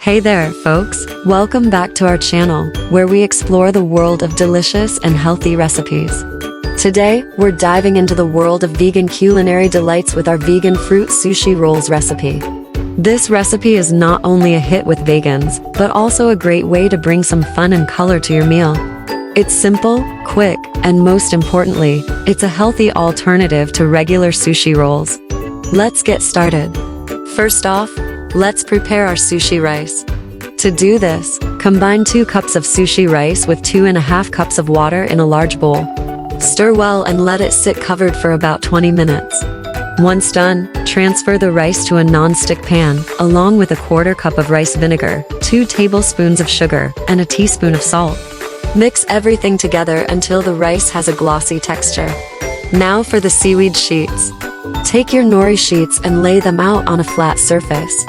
Hey there, folks! Welcome back to our channel, where we explore the world of delicious and healthy recipes. Today, we're diving into the world of vegan culinary delights with our vegan fruit sushi rolls recipe. This recipe is not only a hit with vegans, but also a great way to bring some fun and color to your meal. It's simple, quick, and most importantly, it's a healthy alternative to regular sushi rolls. Let's get started. First off, let's prepare our sushi rice. To do this, combine 2 cups of sushi rice with 2.5 cups of water in a large bowl. Stir well and let it sit covered for about 20 minutes. Once done, transfer the rice to a non-stick pan, along with a 1/4 cup of rice vinegar, 2 tablespoons of sugar, and a teaspoon of salt. Mix everything together until the rice has a glossy texture. Now for the seaweed sheets. Take your nori sheets and lay them out on a flat surface.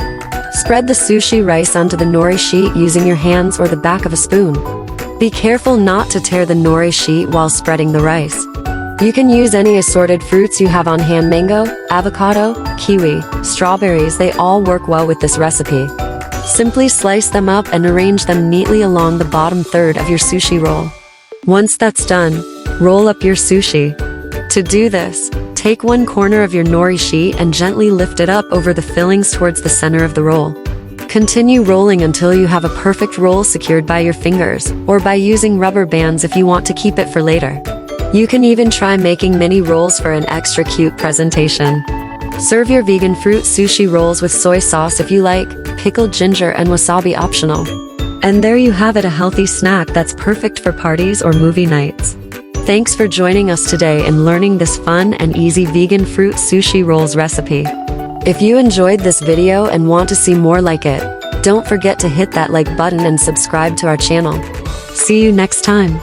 Spread the sushi rice onto the nori sheet using your hands or the back of a spoon. Be careful not to tear the nori sheet while spreading the rice. You can use any assorted fruits you have on hand: mango, avocado, kiwi, strawberries. They all work well with this recipe. Simply slice them up and arrange them neatly along the bottom third of your sushi roll. Once that's done, roll up your sushi. To do this, take one corner of your nori sheet and gently lift it up over the fillings towards the center of the roll. Continue rolling until you have a perfect roll secured by your fingers, or by using rubber bands if you want to keep it for later. You can even try making mini rolls for an extra cute presentation. Serve your vegan fruit sushi rolls with soy sauce if you like, pickled ginger and wasabi optional. And there you have it, a healthy snack that's perfect for parties or movie nights. Thanks for joining us today in learning this fun and easy vegan fruit sushi rolls recipe. If you enjoyed this video and want to see more like it, don't forget to hit that like button and subscribe to our channel. See you next time.